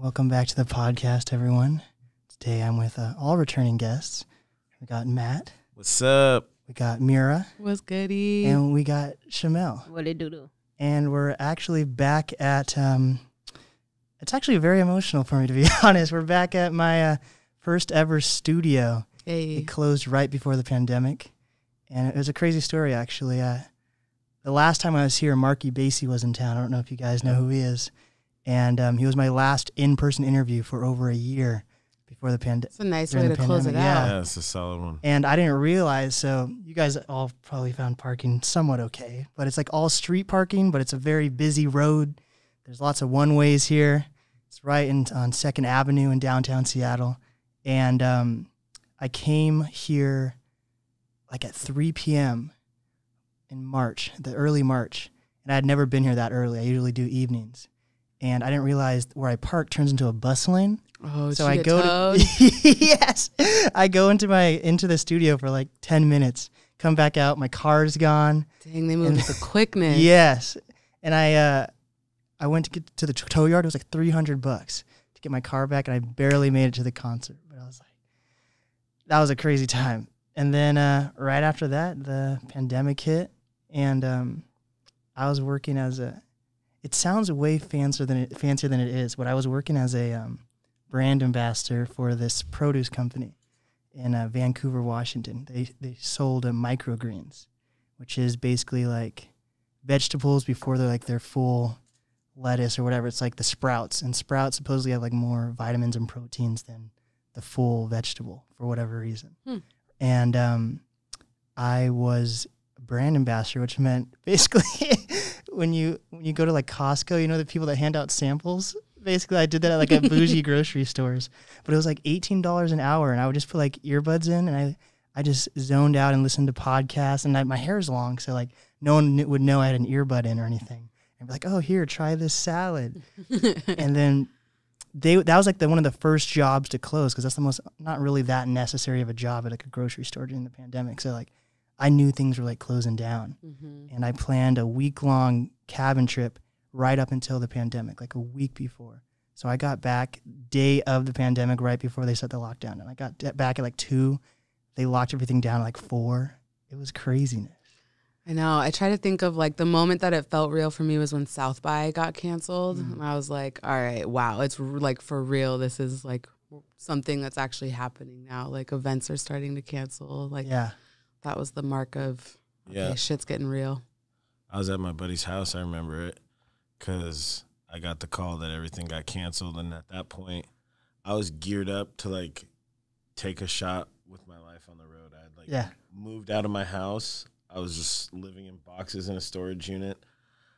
Welcome back to the podcast, everyone. Today I'm with all returning guests. We got Matt. What's up? We got Mira. What's goody? And we got Shamel. What it do? And we're actually back at, it's actually very emotional for me, to be honest. We're back at my first ever studio. Hey. It closed right before the pandemic. And it was a crazy story, actually. The last time I was here, Marky Basie was in town. I don't know if you guys know who he is. And he was my last in-person interview for over a year before the pandemic. It's a nice way to close it out. Yeah, it's a solid one. And I didn't realize, so you guys all probably found parking somewhat okay, but it's like all street parking, but it's a very busy road. There's lots of one-ways here. It's right on 2nd Avenue in downtown Seattle. And I came here like at 3 p.m. in March, the early March, and I had never been here that early. I usually do evenings. And I didn't realize where I park turns into a bus lane. Oh, so I go to yes, I go into the studio for like 10 minutes. Come back out, my car's gone. Dang, they moved with the quickness. Yes, and I went to get to the tow yard. It was like $300 to get my car back, and I barely made it to the concert. But I was like, that was a crazy time. And then right after that, the pandemic hit, and I was working as a. It sounds way fancier than it is, but I was working as a brand ambassador for this produce company in Vancouver, Washington. They sold microgreens, which is basically like vegetables before they're like their full lettuce or whatever. It's like the sprouts, and sprouts supposedly have like more vitamins and proteins than the full vegetable for whatever reason. And I was a brand ambassador, which meant basically when you go to like Costco, you know, the people that hand out samples. Basically, I did that at like a bougie grocery stores, but it was like $18 an hour, and I would just put like earbuds in, and I just zoned out and listened to podcasts. And my hair's long, so like no one would know I had an earbud in or anything. And be like, oh, here, try this salad. And then that was like one of the first jobs to close, because that's the most not really that necessary of a job at like a grocery store during the pandemic. So like I knew things were like closing down, and I planned a week-long cabin trip right up until the pandemic, like a week before. So I got back day of the pandemic, right before they set the lockdown. And I got back at like 2. They locked everything down at like 4. It was craziness. I know. I try to think of like the moment that it felt real for me was when South by got canceled. And I was like, all right, wow, it's like for real. This is like something that's actually happening now. Like events are starting to cancel. Like that was the mark of, okay, shit's getting real. I was at my buddy's house. I remember it. Because I got the call that everything got canceled, and at that point, I was geared up to, like, take a shot with my life on the road. I had, like, moved out of my house. I was just living in boxes in a storage unit.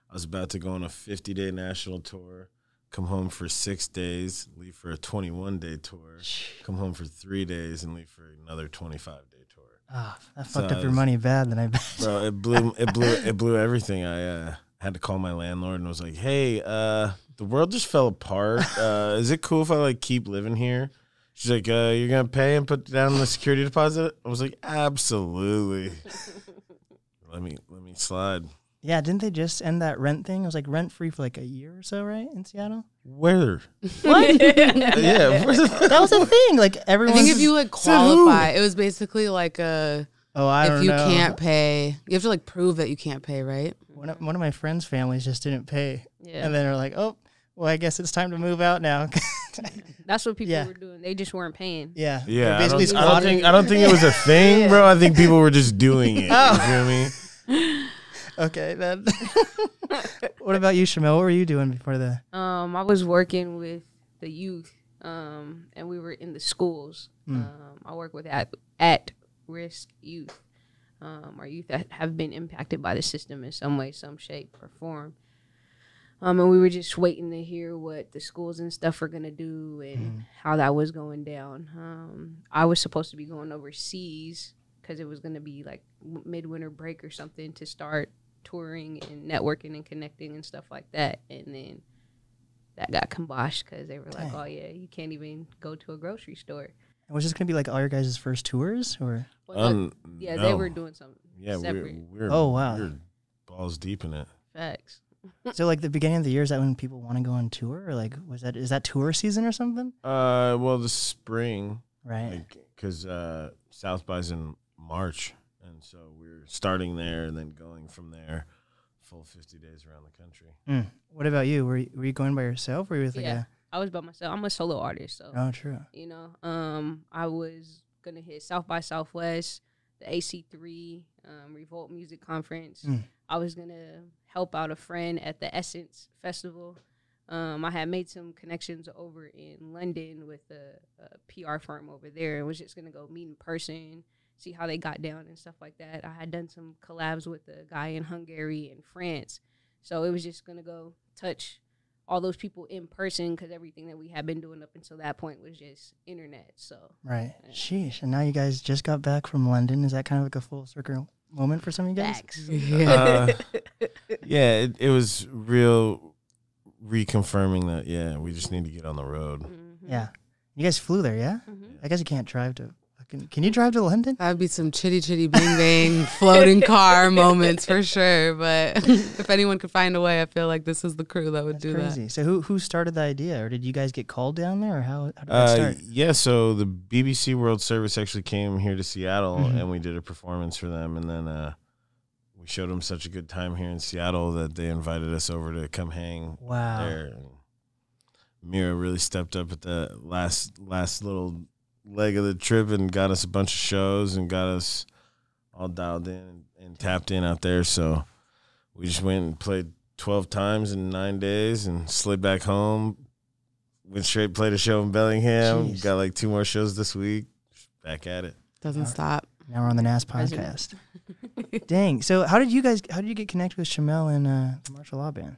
I was about to go on a 50-day national tour, come home for 6 days, leave for a 21-day tour, come home for 3 days, and leave for another 25-day tour. Ah, that fucked up your money bad, then I bet. Bro, it blew everything. I had to call my landlord and was like, hey, the world just fell apart. Is it cool if I like keep living here? She's like, you're going to pay and put down the security deposit? I was like, absolutely. Let me slide. Yeah, didn't they just end that rent thing? It was like rent free for like a year or so, right, in Seattle? Where? What? Yeah. That was a thing. Like everyone. I think if you like qualify, it was basically like a. Oh, I don't know. If you can't pay, you have to like prove that you can't pay, right? One of my friends' families just didn't pay, and then they're like, "Oh, well, I guess it's time to move out now." That's what people were doing. They just weren't paying. Yeah. I don't think it was a thing, bro. I think people were just doing it. You feel me? Okay, then. What about you, Shamel? What were you doing before the? I was working with the youth, and we were in the schools. I work with at-risk youth. Our youth that have been impacted by the system in some way, some shape, or form. And we were just waiting to hear what the schools and stuff were going to do and how that was going down. I was supposed to be going overseas because it was going to be like midwinter break or something to start touring and networking and connecting and stuff like that. And then that got kiboshed because they were like, oh, yeah, you can't even go to a grocery store. Was this going to be like all your guys' first tours? Or? Well, they were doing something separate. We're oh, wow. We're balls deep in it. Facts. So like the beginning of the year, is that when people want to go on tour, or like is that tour season or something? Well, the spring, Right. because South by's in March, and so we're starting there and then going from there, full 50 days around the country. What about you? Were you going by yourself, or were you with like Yeah, I was by myself. I'm a solo artist, so Oh, true. you know, I was gonna hit South by Southwest, the AC3, Revolt Music Conference. I was gonna help out a friend at the Essence Festival. I had made some connections over in London with a PR firm over there, and was just gonna go meet in person, see how they got down and stuff like that. I had done some collabs with a guy in Hungary and France, so it was just gonna go touch all those people in person, because everything that we had been doing up until that point was just internet. So Right. Sheesh. And now you guys just got back from London. Is that kind of like a full circle moment for some of you guys? facts. Yeah, it was real reconfirming that, we just need to get on the road. Yeah. You guys flew there, yeah? Mhm. I guess you can't drive to can you drive to London? That would be some chitty chitty bang bang floating car moments for sure. But if anyone could find a way, I feel like this is the crew that would That's do crazy. So who started the idea, or did you guys get called down there, or how did that start? Yeah, so the BBC World Service actually came here to Seattle, and we did a performance for them, and then we showed them such a good time here in Seattle that they invited us over to come hang Wow. there. And Mira really stepped up at the last little leg of the trip and got us a bunch of shows and got us all dialed in and tapped in out there. So we just went and played 12 times in 9 days and slid back home. Went straight, played a show in Bellingham. Jeez. Got like 2 more shows this week. Back at it. Doesn't stop. Now we're on the NAS podcast. Dang. So how did you get connected with Shamel and the Martial Law Band?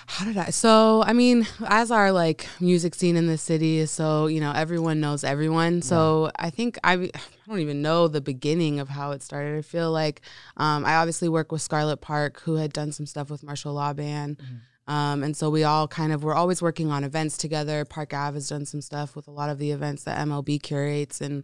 How did I? So, I mean, as our like music scene in the city is so, everyone knows everyone. So I think I don't even know the beginning of how it started. I feel like I obviously work with Scarlett Park, who had done some stuff with Martial Law Band. And so we all we're always working on events together. Park Ave has done some stuff with a lot of the events that MLB curates. And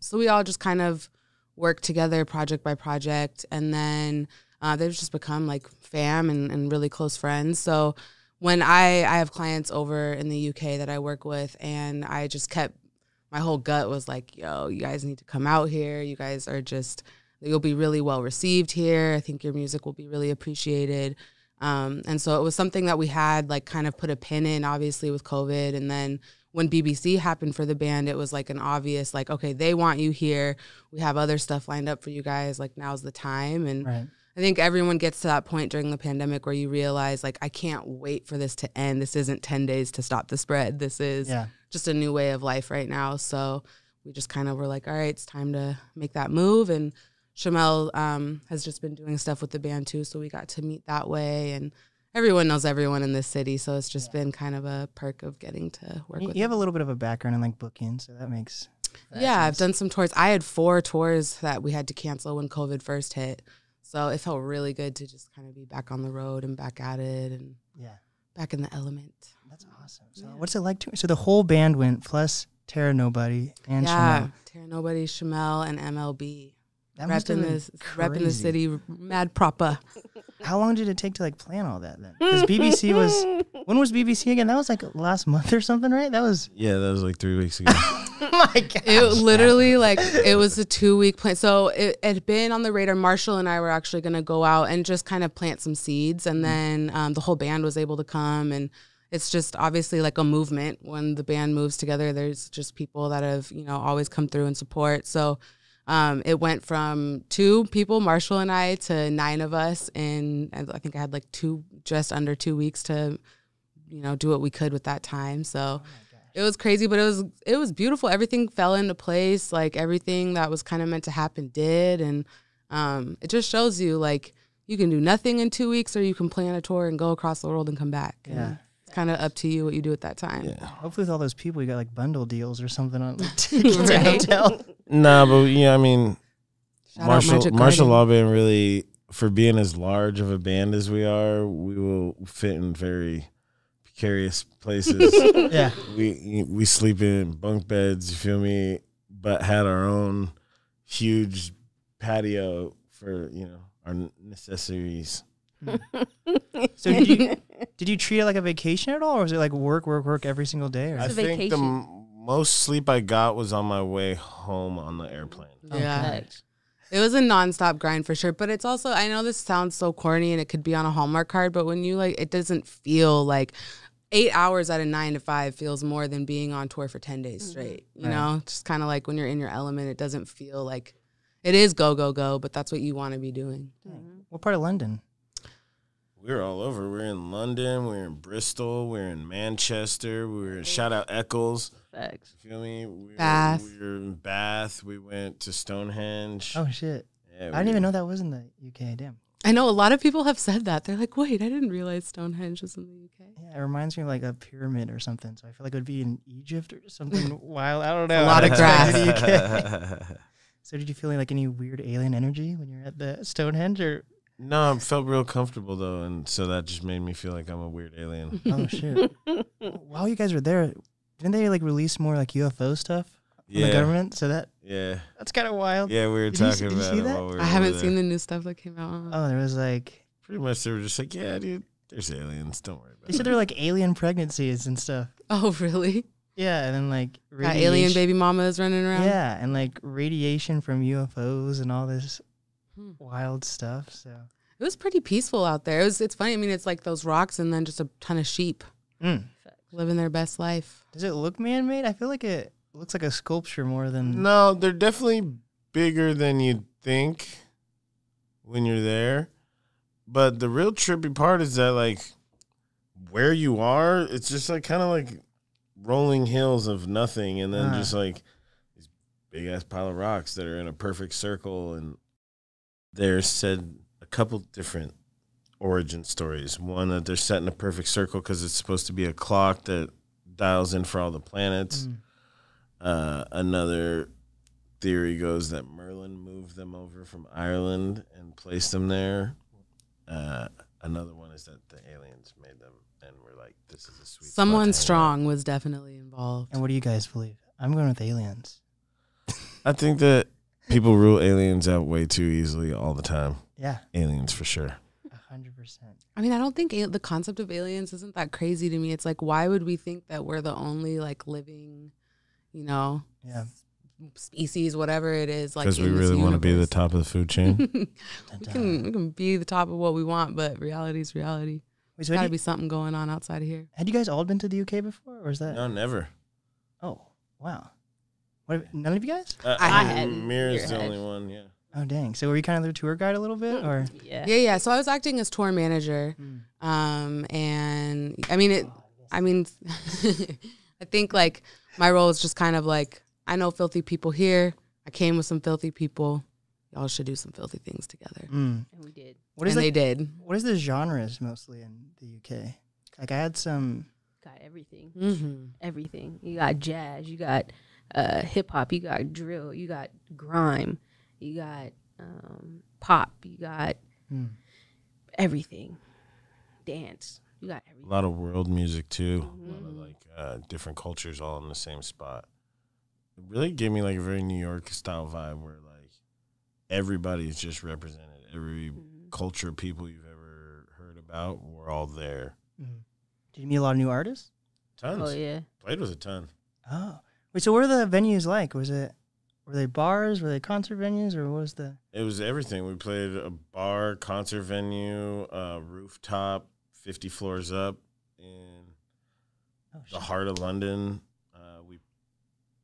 so we all just kind of work together project by project. And then they've just become like fam and really close friends. So when I have clients over in the UK that I work with, and I just my whole gut was like, yo, you guys need to come out here. You guys you'll be really well received here. I think your music will be really appreciated. And so it was something that we had like kind of put a pin in, obviously, with COVID. And then when BBC happened for the band, it was like an obvious, like, okay, they want you here. We have other stuff lined up for you guys. Like, now's the time. And Right. I think everyone gets to that point during the pandemic where you realize, like, I can't wait for this to end. This isn't 10 days to stop the spread. This is just a new way of life right now. So we just kind of were like, all right, it's time to make that move. And Shamel has just been doing stuff with the band too, so we got to meet that way. And everyone knows everyone in this city, so it's just been kind of a perk of getting to work with You have them. a little bit of a background in like booking, so that makes Yeah, I've done some tours. I had 4 tours that we had to cancel when COVID first hit. So it felt really good to just kind of be back on the road and back at it and back in the element. That's awesome. So what's it like to? So the whole band went plus Tara Nobody and Shamel. Tara Nobody, Shamel, and MLB. That must have Repping been the crazy. city, mad proper. How long did it take to like plan all that then? Because BBC was when was BBC again? That was like last month or something, right? That was Yeah, that was like 3 weeks ago. oh my god. It literally it was a 2-week plan. So it had been on the radar. Marshall and I were actually going to go out and just kind of plant some seeds. And then the whole band was able to come. And it's just obviously like a movement. When the band moves together, there's just people that have, always come through and support. So it went from 2 people, Marshall and I, to 9 of us. And I think I had like just under 2 weeks to, do what we could with that time. So it was crazy, but it was beautiful. Everything fell into place. Like everything that was kind of meant to happen did. And it just shows you like you can do nothing in 2 weeks, or you can plan a tour and go across the world and come back. Yeah. And it's kind of up to you what you do at that time. Yeah. Hopefully with all those people you got like bundle deals or something on tickets to Right. hotel. Nah, but I mean, Shout out Magic Martial Garden. Law Band really, for being as large of a band as we are, we will fit in very precarious places. Yeah. We sleep in bunk beds, you feel me, but had our own huge patio for, our necessities. So did you treat it like a vacation at all, or was it like work every single day? Or? I a think the vacation. most sleep I got was on my way home on the airplane. Yeah. Facts. It was a nonstop grind for sure. But it's also, I know this sounds so corny and it could be on a Hallmark card, but when you like, it doesn't feel like 8 hours at a 9 to 5 feels more than being on tour for 10 days straight. You Right. know, just kind of like when you're in your element, it doesn't feel like it is go, go, go, but that's what you want to be doing. What part of London? We were all over. We were in London. We were in Bristol. We were in Manchester. We were in, shout out Eccles. Facts. You feel me? Bath. We were in Bath. We went to Stonehenge. Oh shit! Yeah, I didn't even know that was in the UK. Damn. I know a lot of people have said that. They're like, wait, I didn't realize Stonehenge was in the UK. Yeah, it reminds me of like a pyramid or something. So I feel like it would be in Egypt or something wild. I don't know. A lot of grass. In the UK. So did you feel like any weird alien energy when you're at the Stonehenge? Or No, I felt real comfortable though, and so that just made me feel like I'm a weird alien. oh shit! While you guys were there, didn't they like release more like UFO stuff from the government? So that's kind of wild. Yeah, we were Did you talking did you about see it that? while we were I haven't over seen there. the new stuff that came out. Oh, there was like Pretty much, they were just like, yeah, dude, there's aliens. Don't worry about they it. said there were like alien pregnancies and stuff. Oh, really? Yeah, and then like Got alien radiation- baby mamas running around? Yeah, and like radiation from UFOs and all this Hmm. wild stuff. So It was pretty peaceful out there. It's funny. I mean, it's like those rocks and then just a ton of sheep living their best life. Does it look man-made? I feel like it looks like a sculpture more than. No, they're definitely bigger than you'd think when you're there. But the real trippy part is that, like, where you are, it's just like kind of like rolling hills of nothing, and then just like these big ass pile of rocks that are in a perfect circle. And there's said a couple different origin stories. One, that they're set in a perfect circle because it's supposed to be a clock that dials in for all the planets. Another theory goes that Merlin moved them over from Ireland and placed them there. Another one is that the aliens made them and were like, this is a sweet spot to Someone hang out. strong was definitely involved. And what do you guys believe? I'm going with aliens. I think that people rule aliens out way too easily all the time. Yeah, Aliens for sure. 100%. I mean, I don't think the concept of aliens isn't that crazy to me. It's like, why would we think that we're the only like living, you know, Yeah. species, whatever it is, like Because we in this really want to be the universe? top of the food chain. we can be the top of what we want, but reality's reality. Wait, There's so got to had be something going on outside of here. you guys all been to the UK before, or is that? No, never. Oh, wow. What? None of you guys? I hadn't. Mira's You're the ahead. only one, yeah. Oh, dang. So were you kind of the tour guide a little bit, or? Yeah. Yeah. So I was acting as tour manager, and I mean I think like my role is just kind of like, I know filthy people here. I came with some filthy people. Y'all should do some filthy things together. Mm. And we did. What is And they like, did. what is the genres mostly in the UK? Like I had some. Got everything. Mm-hmm. Everything. You got jazz. You got hip hop. You got drill. You got grime. You got pop. You got everything. Dance. You got A everything. lot of world music too. A lot of like different cultures all in the same spot. It really gave me like a very New York style vibe where like everybody's just represented. Every culture, people you've ever heard about, were all there. Did you meet a lot of new artists? Tons. Oh yeah. Played with a ton. Oh, wait. So what were the venues like? Were they bars? Were they concert venues, or what was the? It was everything. We played a bar, concert venue, rooftop, 50 floors up in Oh, the heart of London. We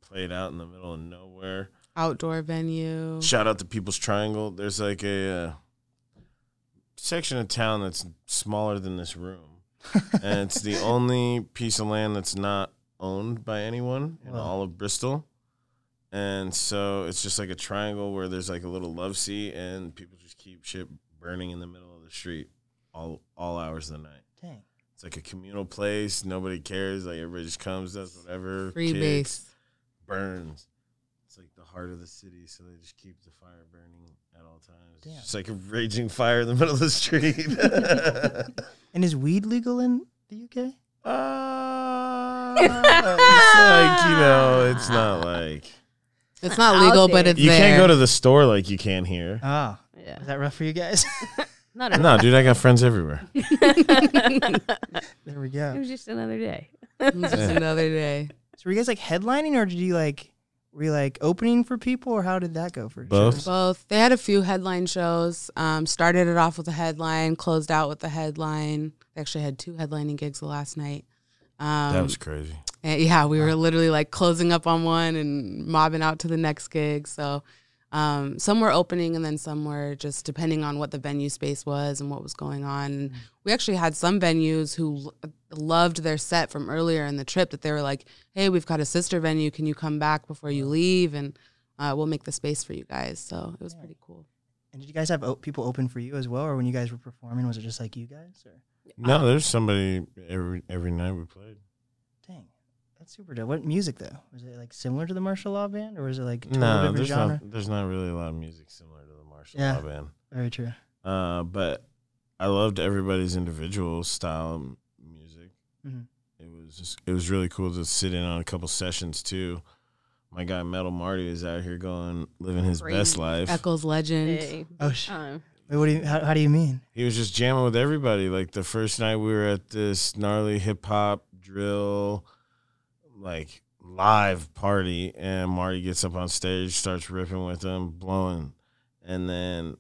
played out in the middle of nowhere. Outdoor venue. Shout out to People's Triangle. There's like a section of town that's smaller than this room. And it's the only piece of land that's not owned by anyone in Wow. all of Bristol. And so it's just like a triangle where there's like a little love seat and people just keep shit burning in the middle of the street all hours of the night. Dang. It's like a communal place. Nobody cares. Like everybody just comes, does whatever. Free kicks, base. burns. It's like the heart of the city, so they just keep the fire burning at all times. Damn. It's just like a raging fire in the middle of the street. And is weed legal in the UK? It's like, you know, it's not like It's not Out legal, there. but it's you there. can't go to the store like you can here. Oh, Yeah. is that rough for you guys? Not at No, all. dude, I got friends everywhere. There we It go. was just another day. It's just another day. So were you guys like headlining, or did you like were you like opening for people, or how did that go for Both. shows? Both. They had a few headline shows. Started it off with a headline, closed out with a headline. They actually had 2 headlining gigs the last night. That was crazy. And yeah, we were literally like closing up on one and mobbing out to the next gig. So some were opening and then some were just depending on what the venue space was and what was going on. And we actually had some venues who loved their set from earlier in the trip that they were like, hey, we've got a sister venue. Can you come back before you leave? And we'll make the space for you guys. So it was pretty cool. And did you guys have people open for you as well, or when you guys were performing, was it just like you guys? Or No, there's somebody every night we played. dang, that's super dope. What music though? Was it like similar to the martial law band, or was it like totally No, different there's genre? there's not really a lot of music similar to the martial Yeah. law band. Very true. But I loved everybody's individual style of music. Mhm. It was really cool to sit in on a couple sessions too. My guy Metal Marty is out here living his best Crazy. life. Eccles legend. Hey, Oh, big time. Wait, what do you? How do you mean? He was just jamming with everybody. Like the first night we were at this gnarly hip hop drill, like live party, and Marty gets up on stage, starts ripping with them, blowing, and then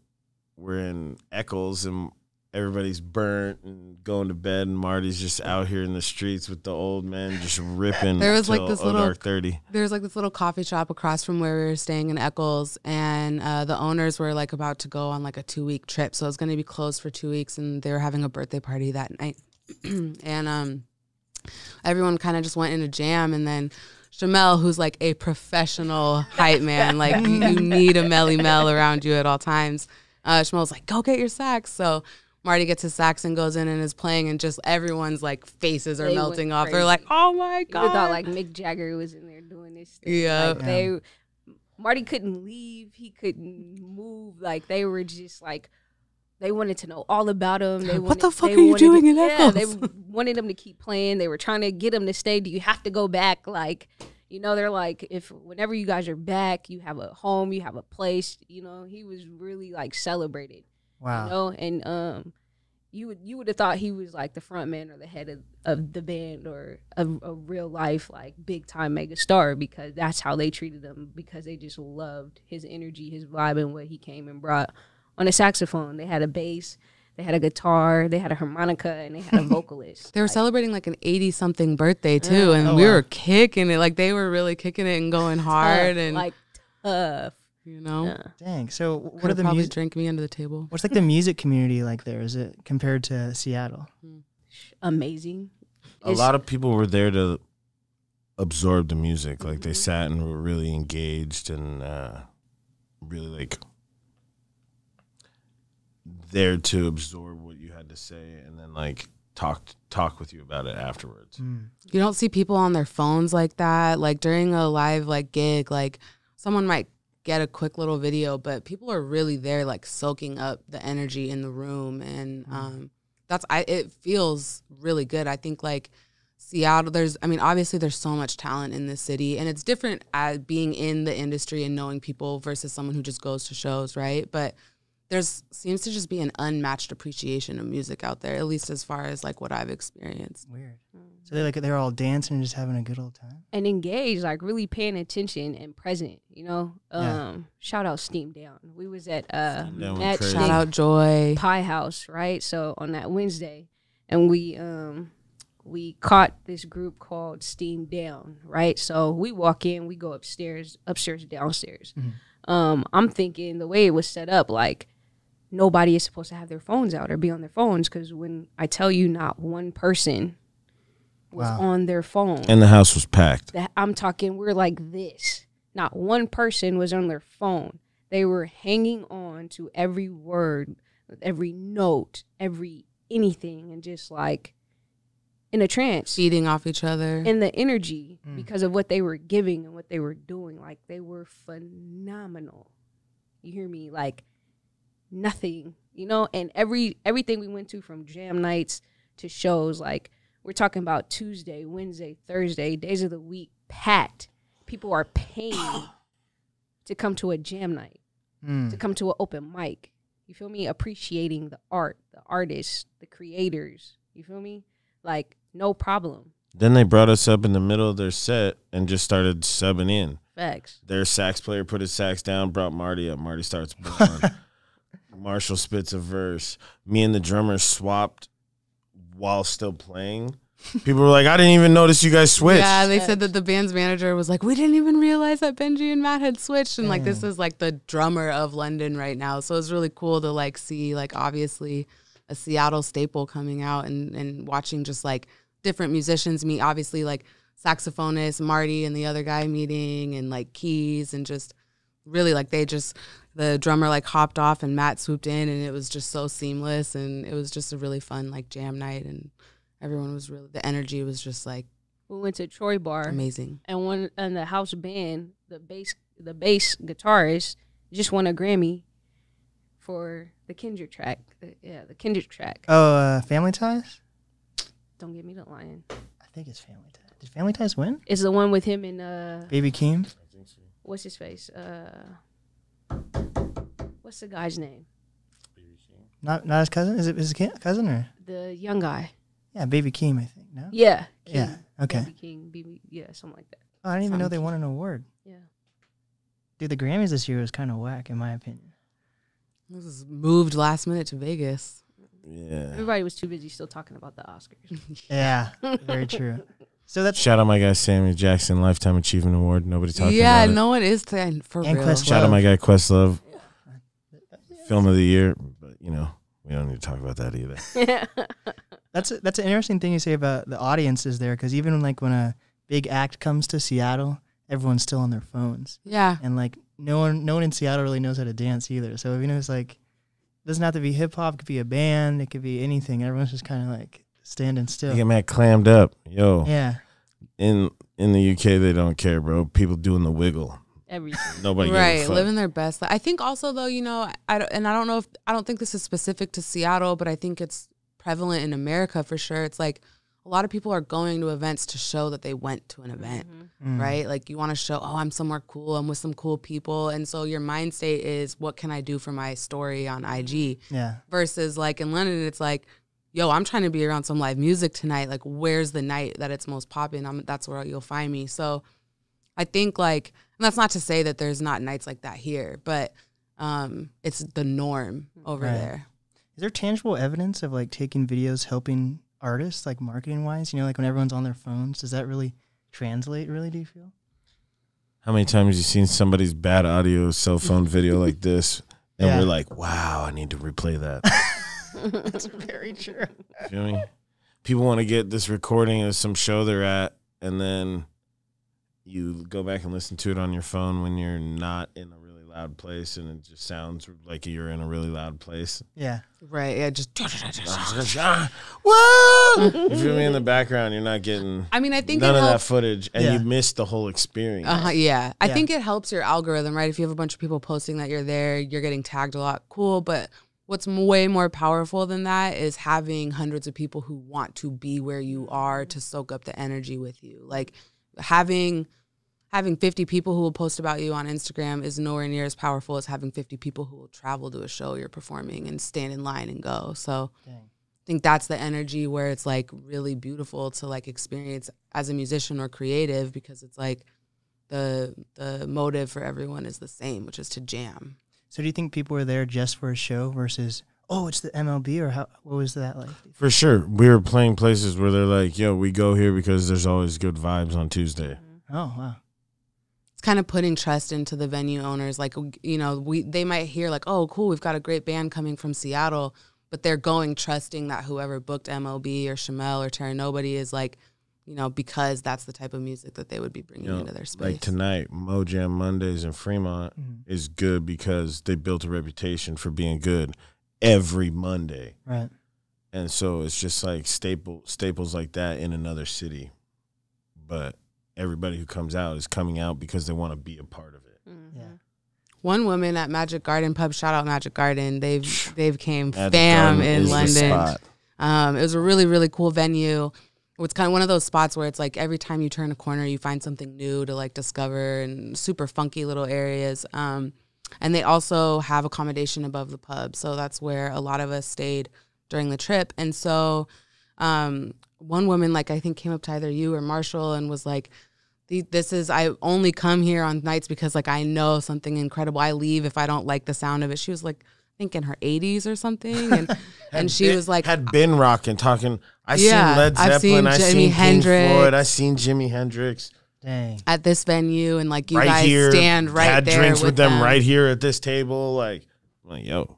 we're in Eccles and everybody's burnt and going to bed, and Marty's just out here in the streets with the old men just ripping. There was, like, till this a little- dark 30. There was like this little coffee shop across from where we were staying in Eccles, and the owners were like about to go on like a 2-week trip, so it was going to be closed for 2 weeks, and they were having a birthday party that night, and everyone kind of just went in a jam, and then Shamel, who's like a professional hype man, like you need a Melly Mel around you at all times. Shamel's like, go get your sax. So Marty gets his sax and goes in and is playing, and just everyone's like faces are They melting went off. They're like, crazy. oh my You God. would thought like Mick Jagger was in there doing this thing. Yeah. Like, Marty couldn't leave. He couldn't move. Like they were just like, they wanted to know all about him. They What the wanted- fuck they are you wanted doing in Yeah, they Eccles? wanted him to keep playing. They were trying to get him to stay. Do you have to go back? Like, you know, they're like, whenever you guys are back, you have a home, you have a place. You know, he was really like celebrated. Wow. You know, and you would have thought he was like the front man or the head of the band or a real life like big time mega star, because that's how they treated him, because they just loved his energy, his vibe, and what he came and brought on a saxophone. They had a bass, they had a guitar, they had a harmonica, and they had a vocalist. They were Like, celebrating like an 80-something birthday too, and Oh, we wow. were kicking it. Like they were really kicking it and going hard, tough, and like tough. you know, Yeah. Dang. So what could are have the probably music? drank me under the table. What's like the music community like there? Is it compared to Seattle? Amazing. A lot of people were there to absorb the music. Like they sat and were really engaged and really like there to absorb what you had to say, and then like talk with you about it afterwards. You don't see people on their phones like that. Like during a live like gig, like someone might get a quick little video, but people are really there, like soaking up the energy in the room, and it feels really good. I think like Seattle, obviously there's so much talent in this city, and it's different as being in the industry and knowing people versus someone who just goes to shows, right? But seems to just be an unmatched appreciation of music out there, at least as far as like what I've experienced. Weird. So they're all dancing and just having a good old time. And engaged, like really paying attention and present, you know. Yeah. Shout out Steam Down. We was at Steam Down went Matt crazy. Shout out Joy. Pie House, right? So on that Wednesday, and we caught this group called Steam Down, right? So we walk in, we go upstairs, downstairs. I'm thinking the way it was set up, like nobody is supposed to have their phones out or be on their phones, because when I tell you not one person was Wow. on their phone. And the house was packed. That I'm talking, we're like this. Not one person was on their phone. They were hanging on to every word, every note, every anything, and just like in a trance. Feeding off each other. And the energy, because of what they were giving and what they were doing, like they were phenomenal. You hear me? Like nothing, you know. And everything we went to, from jam nights to shows, like we're talking about Tuesday, Wednesday, Thursday, days of the week packed. People are paying to come to a jam night, to come to an open mic. you feel me, appreciating the art, the artists, the creators, you feel me, like no problem. Then they brought us up in the middle of their set and just started subbing in. Facts. Their sax player put his sax down, brought Marty up. Marty starts blowing. Marshall spits a verse. Me and the drummer swapped while still playing. People were like, I didn't even notice you guys switched. Yeah, they said that the band's manager was like, we didn't even realize that Benji and Matt had switched. And like, this is like the drummer of London right now. So it's really cool to like see like obviously a Seattle staple coming out and watching just like different musicians meet. Obviously like saxophonist Marty and the other guy meeting and like keys and just really like the drummer like hopped off and Matt swooped in and it was just so seamless and it was just a really fun like jam night and everyone was really, the energy was just like We went to Troy Bar. amazing. And the house band, the bass guitarist just won a Grammy for the Kendrick track. The Kendrick track. Oh, Family Ties? Don't get me to lying. I think it's Family Ties. Did Family Ties win? It's the one with him and Baby Keem? what's his face? What's the guy's name? Not his cousin? Is it his cousin or? The young guy. Yeah, Baby Keem, I think. No? Yeah. King. Yeah, okay. Baby King, yeah, something like that. Oh, I didn't even know they won an award. Yeah. Dude, the Grammys this year was kind of whack, in my opinion. This was moved last minute to Vegas. Yeah. Everybody was too busy still talking about the Oscars. Yeah, very true. So that's Shout out my guy Samuel Jackson, Lifetime Achievement Award. Nobody talking Yeah, about it. no one is saying for And real. Questlove. Shout out my guy Questlove, Film of the Year. But, you know, we don't need to talk about that either. That's an interesting thing you say about the audiences there, because even like when a big act comes to Seattle, everyone's still on their phones, Yeah. and like no one in Seattle really knows how to dance either. So you know, it's like it doesn't have to be hip hop; it could be a band, it could be anything. Everyone's just kind of like standing still. They get mad clammed up. Yo, Yeah, in the UK, they don't care, bro. People doing the wiggle. Everything. Nobody gives a Right, fuck. living their best life. I think also though, you know, I don't think this is specific to Seattle, but I think it's prevalent in America for sure. It's like a lot of people are going to events to show that they went to an event, right? Like you want to show, oh, I'm somewhere cool, I'm with some cool people, and so your mind state is, what can I do for my story on IG? yeah, Versus like in London, it's like, yo, I'm trying to be around some live music tonight. Like, where's the night that it's most popping? That's where you'll find me. So I think like, and that's not to say that there's not nights like that here, but it's the norm over Right. there. Is there tangible evidence of like taking videos helping artists, like marketing wise? You know, like when everyone's on their phones, does that really translate? Really, do you feel? How many times have you seen somebody's bad audio cell phone video like this, and Yeah. we're like, wow, I need to replay that. That's very true. You feel me? People want to get this recording of some show they're at, and then you go back and listen to it on your phone when you're not in a really loud place, and it just sounds like you're in a really loud place. Yeah, Right. Yeah. Just, Whoa! You feel me? In the background, you're not getting I mean, I think none it of that helps. footage, and Yeah. you miss the whole experience. Yeah. I Yeah. think it helps your algorithm, right? If you have a bunch of people posting that you're there, you're getting tagged a lot. Cool. But what's way more powerful than that is having hundreds of people who want to be where you are to soak up the energy with you. Like having 50 people who will post about you on Instagram is nowhere near as powerful as having 50 people who will travel to a show you're performing and stand in line and go. So dang. I think that's the energy where it's like really beautiful to like experience as a musician or creative, because it's like the motive for everyone is the same, which is to jam. So do you think people were there just for a show versus, oh, it's the MLB, or what was that like? For sure. We were playing places where they're like, yo, we go here because there's always good vibes on Tuesday. Oh, wow. It's kind of putting trust into the venue owners. Like, you know, they might hear like, oh, cool, we've got a great band coming from Seattle, but they're going trusting that whoever booked MLB or Shamel or Terra Nobody is like, you know, because that's the type of music that they would be bringing You know, into their space. like tonight, Mojam Mondays in Fremont is good because they built a reputation for being good every Monday. Right. And so it's just like staples like that in another city. But everybody who comes out is coming out because they want to be a part of it. Yeah. One woman at Magic Garden Pub, shout out Magic Garden. They've came Magic fam Garden in is the London. spot. It was a really, really cool venue. It's kind of one of those spots where it's like every time you turn a corner, you find something new to like discover, and super funky little areas. And they also have accommodation above the pub. So that's where a lot of us stayed during the trip. And so one woman, like, I think came up to either you or Marshall and was like, I only come here on nights because, like, I know something incredible. I leave if I don't like the sound of it. She was like, I think in her 80s or something. And she was like, had been rocking, talking. I seen Led Zeppelin. I seen Pink Floyd. I seen Jimi Hendrix. Dang. At this venue, and like you right guys here, stand right had there drinks with them right here at this table. Like, yo.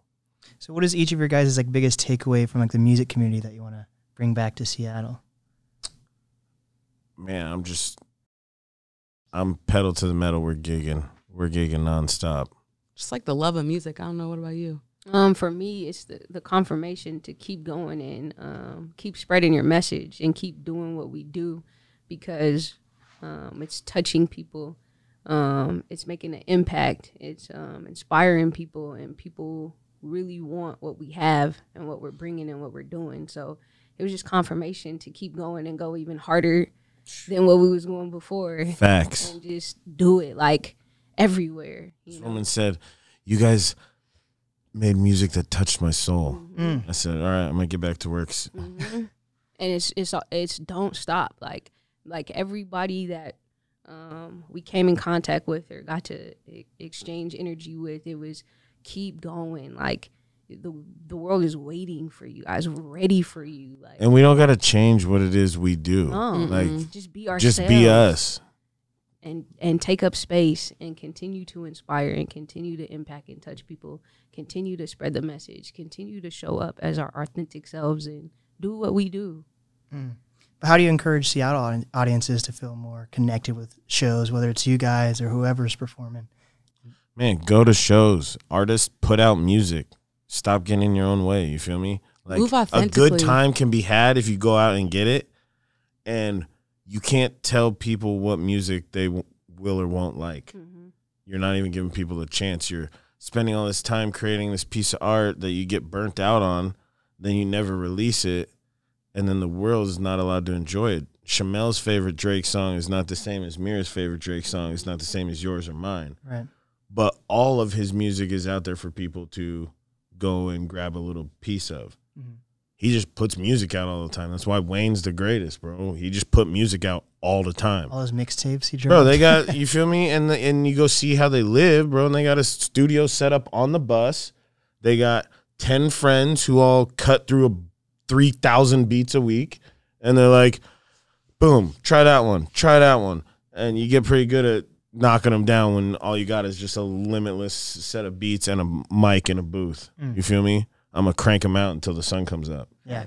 So what is each of your guys' like biggest takeaway from like the music community that you want to bring back to Seattle? Man, I'm pedal to the metal. We're gigging nonstop. Just like the love of music. I don't know. What about you? For me, it's the confirmation to keep going and keep spreading your message and keep doing what we do, because it's touching people. It's making an impact. It's inspiring people, and people really want what we have and what we're bringing and what we're doing. So it was just confirmation to keep going and go even harder than what we was going before. Facts. And just do it like everywhere. Someone said, "You guys made music that touched my soul." I said, "All right, I'm gonna get back to work." And it's don't stop. Like everybody that we came in contact with or got to exchange energy with, it was keep going. Like the world is waiting for you guys, ready for you. Like, and we don't gotta change what it is we do. No, like just be ourselves. Just be us. And take up space and continue to inspire and continue to impact and touch people. Continue to spread the message. Continue to show up as our authentic selves and do what we do. But how do you encourage Seattle audiences to feel more connected with shows, whether it's you guys or whoever's performing? Man, go to shows. Artists put out music. Stop getting in your own way. You feel me? Like, move a authentically. good time can be had if you go out and get it. And you can't tell people what music they will or won't like. You're not even giving people a chance. You're spending all this time creating this piece of art that you get burnt out on, then you never release it, and then the world is not allowed to enjoy it. Shamel's favorite Drake song is not the same as Mira's favorite Drake song. It's not the same as yours or mine. Right. But all of his music is out there for people to go and grab a little piece of. He just puts music out all the time. That's why Wayne's the greatest, bro. He just put music out all the time. All those mixtapes he dropped. Bro, they got, you feel me? And you go see how they live, bro. And they got a studio set up on the bus. They got 10 friends who all cut through 3,000 beats a week. And they're like, boom, try that one. And you get pretty good at knocking them down when all you got is just a limitless set of beats and a mic in a booth. You feel me? I'm going to crank them out until the sun comes up. Yeah.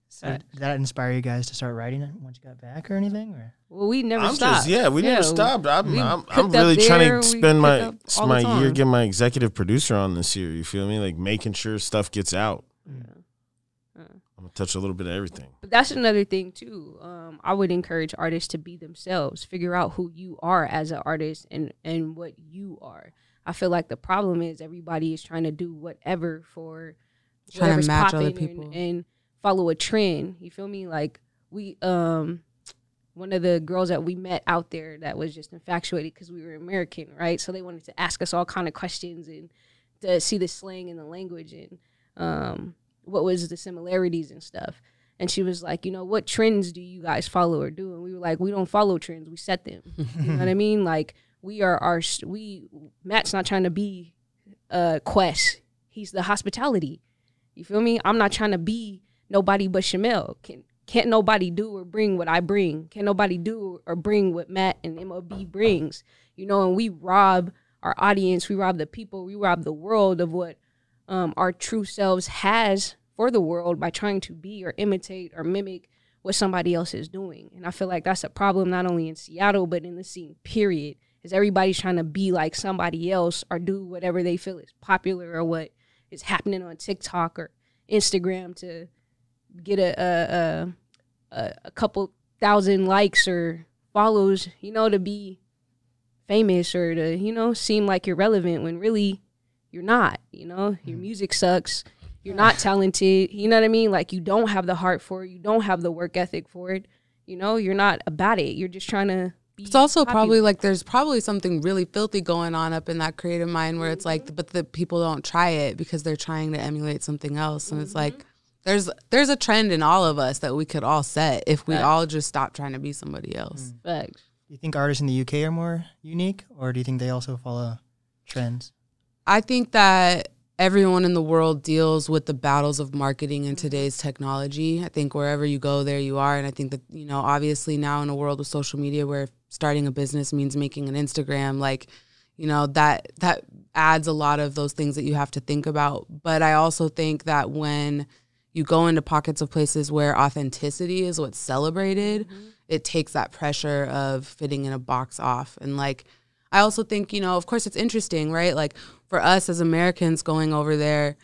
So did that inspire you guys to start writing it once you got back or anything? Or? Well, we never stopped. We never stopped. I'm picked really up trying there, to we spend picked up all the my year, time. get my executive producer on this year. You feel me? Like making sure stuff gets out. I'm going to touch a little bit of everything. But that's another thing, too. I would encourage artists to be themselves. Figure out who you are as an artist and what you are. I feel like the problem is everybody is trying to do whatever for Trying to match popping other people. and follow a trend. You feel me? Like we, one of the girls that we met out there that was just infatuated because we were American, right? So they wanted to ask us all kind of questions and to see the slang and the language and what was the similarities and stuff. And she was like, what trends do you guys follow or do? And we were like, we don't follow trends, we set them. You know what I mean? Like Matt's not trying to be Quest. He's the hospitality. You feel me? I'm not trying to be nobody but Shamel. Can't nobody do or bring what I bring. Can't nobody do or bring what Matt and MLB brings. And we rob our audience, we rob the people, we rob the world of what our true selves has for the world by trying to be or imitate or mimic what somebody else is doing. And I feel like that's a problem not only in Seattle, but in the scene, period, is everybody's trying to be like somebody else or do whatever they feel is popular or what is happening on TikTok or Instagram to get a couple thousand likes or follows, to be famous or to, seem like you're relevant when really you're not, your music sucks. You're not talented. You know what I mean? Like you don't have the heart for it. You don't have the work ethic for it. You're not about it. You're just trying to be It's also popular. probably like there's probably something really filthy going on up in that creative mind where it's like, but the people don't try it because they're trying to emulate something else. And it's like, there's a trend in all of us that we could all set if we all just stop trying to be somebody else. Facts. Do you think artists in the UK are more unique, or do you think they also follow trends? I think that everyone in the world deals with the battles of marketing in today's technology. I think wherever you go, there you are. And I think that, you know, obviously now in a world with social media where starting a business means making an Instagram, like, you know, that adds a lot of those things that you have to think about. But I also think that when you go into pockets of places where authenticity is what's celebrated, it takes that pressure of fitting in a box off. And like, I also think, you know, of course it's interesting, right? Like for us as Americans going over there,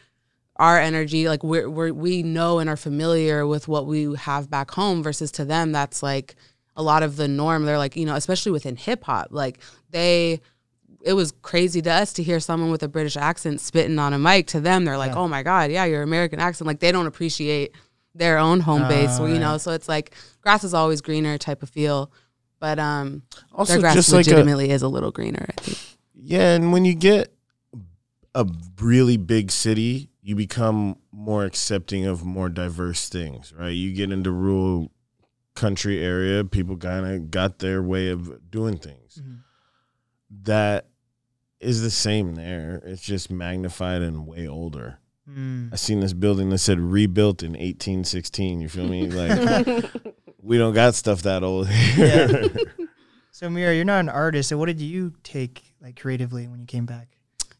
our energy, like we know and are familiar with what we have back home versus to them, that's like a lot of the norm. They're like, you know, especially within hip hop, like it was crazy to us to hear someone with a British accent spitting on a mic. To them, they're like, oh my God, yeah, your American accent. Like they don't appreciate their own home base, you know? So it's like grass is always greener type of feel. But Also, their grass just like legitimately is a little greener, I think. Yeah, and when you get a really big city, you become more accepting of more diverse things, right? You get into rural country area, people kind of got their way of doing things. That is the same there. It's just magnified and way older. I seen this building that said rebuilt in 1816. You feel me? Like we don't got stuff that old here. Yeah. So Mira, you're not an artist. So what did you take like creatively when you came back?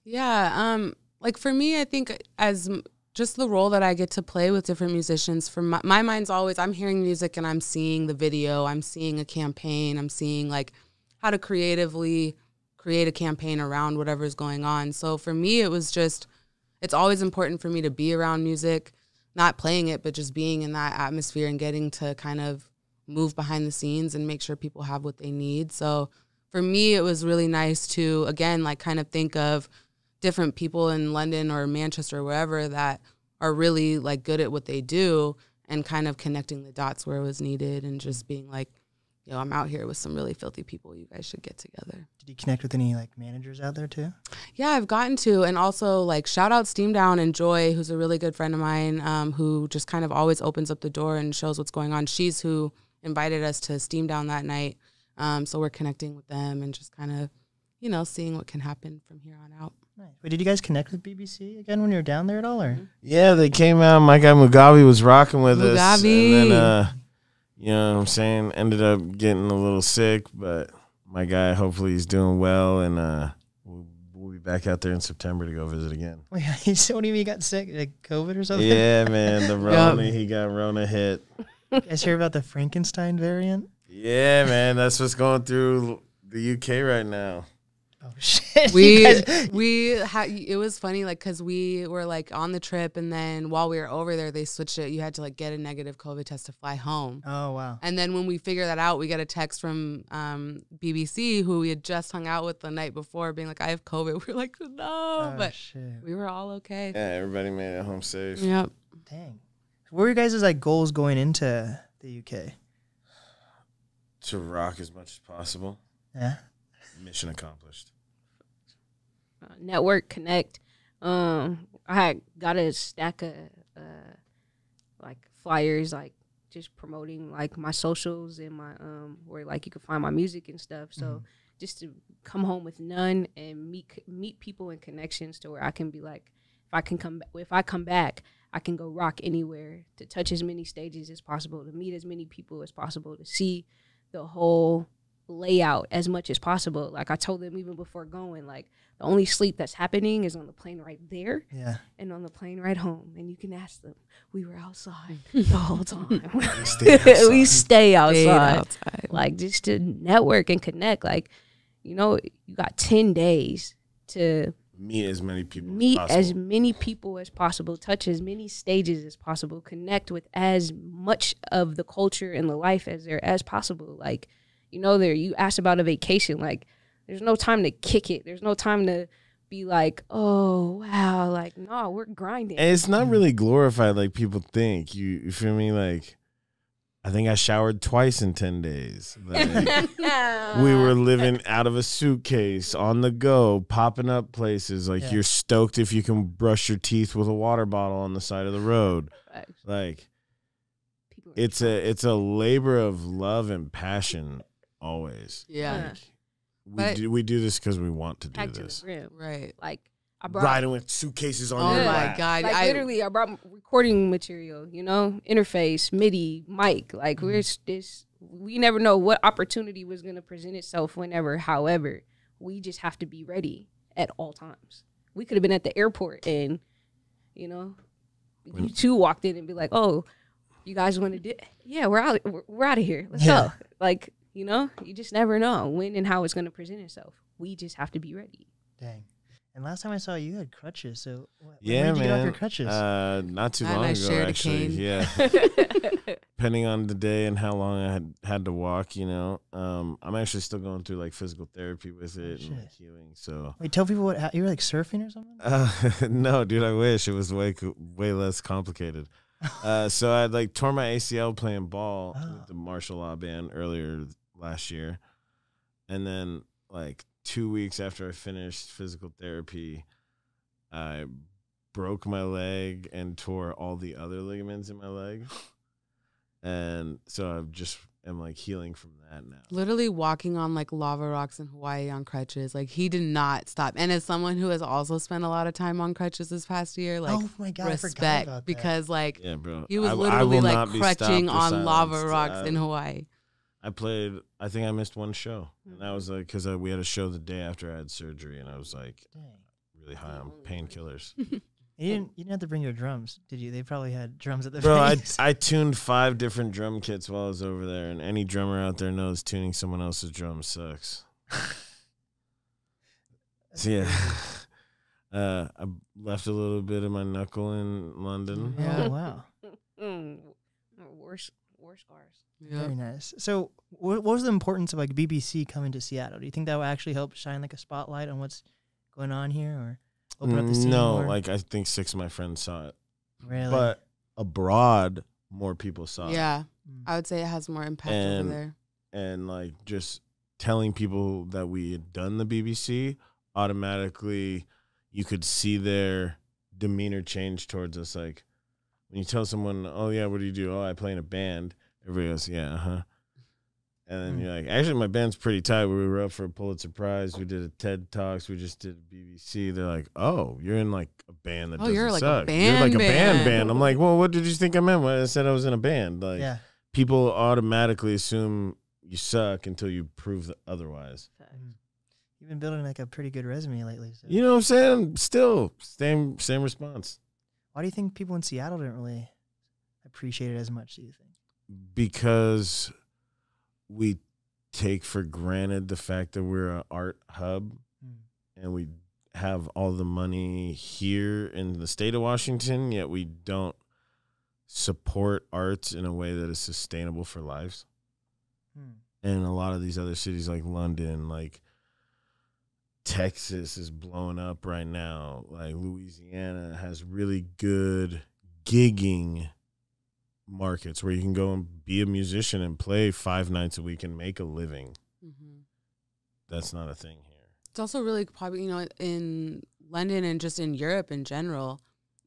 Yeah, like for me, I think as just the role that I get to play with different musicians, for my mind's always, I'm hearing music and I'm seeing the video, I'm seeing a campaign, I'm seeing like how to creatively create a campaign around whatever's going on. So for me, it was just, it's always important for me to be around music, not playing it, but just being in that atmosphere and getting to kind of move behind the scenes and make sure people have what they need. So for me, it was really nice to, again, like kind of think of different people in London or Manchester or wherever that are really like good at what they do and kind of connecting the dots where it was needed and just being like, you know, I'm out here with some really filthy people. You guys should get together. Did you connect with any like managers out there too? Yeah, I've gotten to. And also like shout out Steam Down and Joy, who's a really good friend of mine, who just kind of always opens up the door and shows what's going on. She's who invited us to Steam Down that night. So we're connecting with them and just kind of, you know, seeing what can happen from here on out. Nice. Wait, did you guys connect with BBC again when you were down there at all? Or Yeah, they came out. My guy Mugabe was rocking with us. Mugabe. And then, you know what I'm saying, ended up getting a little sick, but my guy, hopefully he's doing well, and we'll be back out there in September to go visit again. wait, what do you mean you got sick? Like COVID or something? Yeah, man, the Rona, he got Rona hit. You guys hear about the Frankenstein variant? Yeah, man, that's what's going through the UK right now. Oh shit! It was funny, like, because we were like on the trip, and then while we were over there, they switched it. You had to like get a negative COVID test to fly home. Oh wow! And then when we figure that out, we get a text from BBC, who we had just hung out with the night before, being like, "I have COVID." We were like, "No," but shit. we were all okay. Yeah, everybody made it home safe. Yep. Dang. What were your guys' like goals going into the UK? To rock as much as possible. Yeah. Mission accomplished. Network, connect. I had got a stack of like flyers, like just promoting like my socials and my where like you can find my music and stuff. So just to come home with none and meet people and connections to where I can be like, if I come back, I can go rock anywhere, to touch as many stages as possible, to meet as many people as possible, to see the whole layout as much as possible. Like I told them even before going, like the only sleep that's happening is on the plane right there, and on the plane right home. And you can ask them. We were outside the whole time. We stay outside. Like just to network and connect. Like, you know, you got 10 days to meet as many people as possible, touch as many stages as possible, connect with as much of the culture and the life as possible. Like, you know, you asked about a vacation, like there's no time to kick it. There's no time to be like, oh wow, like no, we're grinding. And it's not really glorified like people think. You feel me? Like I think I showered twice in 10 days. Like, we were living out of a suitcase on the go, popping up places. Like you're stoked if you can brush your teeth with a water bottle on the side of the road. Like it's a labor of love and passion always. Yeah. Like, we do this because we want to do this. Right. Like I brought Riding with suitcases on Oh your my lap. God. like literally I brought recording material, you know, interface, MIDI, mic. Like we never know what opportunity was gonna present itself whenever. However, we just have to be ready at all times. We could have been at the airport and, you know, you two walked in and be like, "Oh, you guys want to do? Yeah, we're out. We're out of here. Let's go." Like, you know, you just never know when and how it's gonna present itself. We just have to be ready. Dang. And last time I saw you, you had crutches. So when Yeah, did you man. get off your crutches? Not too And long I ago, shared a actually. cane. Yeah. Depending on the day and how long I had to walk, you know. I'm actually still going through like physical therapy with it and like, healing. So Wait, tell people what you were like surfing or something. no, dude, I wish it was way less complicated. So I had like tore my ACL playing ball with the martial law band earlier last year, and then like 2 weeks after I finished physical therapy, I broke my leg and tore all the other ligaments in my leg. And so I just am like healing from that now. Literally walking on like lava rocks in Hawaii on crutches. Like he did not stop. And as someone who has also spent a lot of time on crutches this past year, like Oh my God, I forgot respect, about that. because like Yeah, bro. he was I literally will like not be crutching stopped or on lava silenced. rocks in Hawaii. I think I missed one show. And that was like because we had a show the day after I had surgery, and I was like Dang. really high on painkillers. You didn't have to bring your drums, did you? They probably had drums at the Bro, base. I tuned 5 different drum kits while I was over there, and any drummer out there knows tuning someone else's drums sucks. So yeah, I left a little bit of my knuckle in London. Oh wow. Worse scars. Yeah. Very nice. So, what was the importance of like BBC coming to Seattle? Do you think that will actually help shine like a spotlight on what's going on here, or open up the scene No, more? like I think 6 of my friends saw it, Really? but abroad more people saw it. Yeah. Mm. I would say it has more impact And- over there. And like just telling people that we had done the BBC, automatically you could see their demeanor change towards us. Like when you tell someone, "Oh yeah, what do you do?" "Oh, I play in a band." Everybody goes, "Yeah, uh-huh." And then you're like, "Actually, my band's pretty tight. We were up for a Pulitzer Prize. We did a TED Talks. We just did BBC." They're like, "Oh, you're in like a band that Oh, doesn't you're like a suck. band You're like a band. band." I'm like, "Well, what did you think I meant when I said I was in a band?" Like, yeah. people automatically assume you suck until you prove otherwise. You've been building like a pretty good resume lately. So. You know what I'm saying? Still, same response. Why do you think people in Seattle didn't really appreciate it as much? Do you think? Because we take for granted the fact that we're an art hub and we have all the money here in the state of Washington, yet we don't support arts in a way that is sustainable for lives. And a lot of these other cities like London, like Texas is blowing up right now. Like Louisiana has really good gigging markets where you can go and be a musician and play 5 nights a week and make a living. Mm-hmm. That's not a thing here. It's also really popular, you know, in London and just in Europe in general.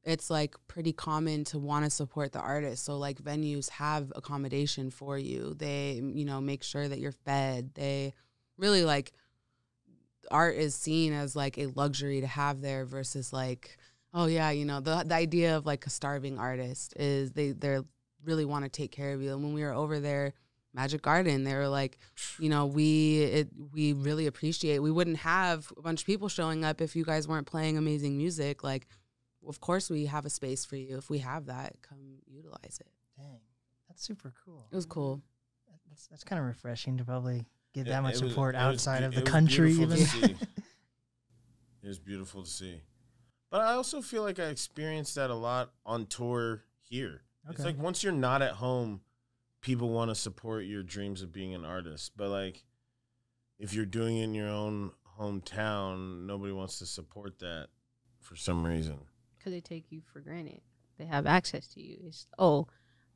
It's like pretty common to want to support the artist. So like venues have accommodation for you. They, you know, make sure that you're fed. They really like art is seen as like a luxury to have there versus like, oh yeah, you know, the idea of like a starving artist is they're really want to take care of you. And when we were over there, Magic Garden, they were like, you know, we really appreciate, we wouldn't have a bunch of people showing up if you guys weren't playing amazing music. Like, of course we have a space for you. If we have that, come utilize it. Dang, that's super cool. It was cool. That's kind of refreshing to probably get Yeah, that much it was- support it was outside be- of it the was country. beautiful Even. to see. It was beautiful to see. But I also feel like I experienced that a lot on tour here. It's Okay. like once you're not at home, people want to support your dreams of being an artist. But like if you're doing it in your own hometown, nobody wants to support that for some reason. Because they take you for granted. They have access to you. It's, oh,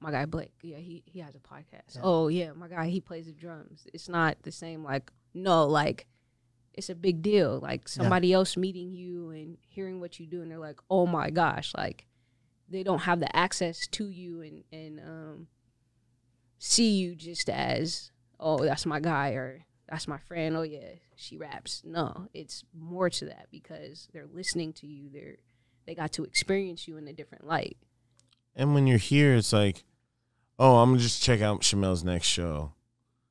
my guy Blake, yeah, he has a podcast. Yeah. Oh yeah, my guy, he plays the drums. It's not the same. Like no, like it's a big deal. Like somebody else meeting you and hearing what you do, and they're like, oh my gosh, like they don't have the access to you and see you just as, oh, that's my guy or that's my friend. Oh yeah, she raps. No, it's more to that because they're listening to you. They got to experience you in a different light. And when you're here, it's like, oh, I'm gonna just check out Shamel's next show.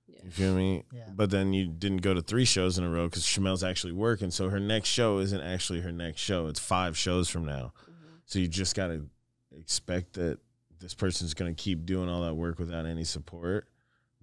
Yeah. You feel me? Yeah. But then you didn't go to 3 shows in a row because Shamel's actually working. So her next show isn't actually her next show. It's 5 shows from now. Mm-hmm. So you just gotta expect that this person's gonna keep doing all that work without any support.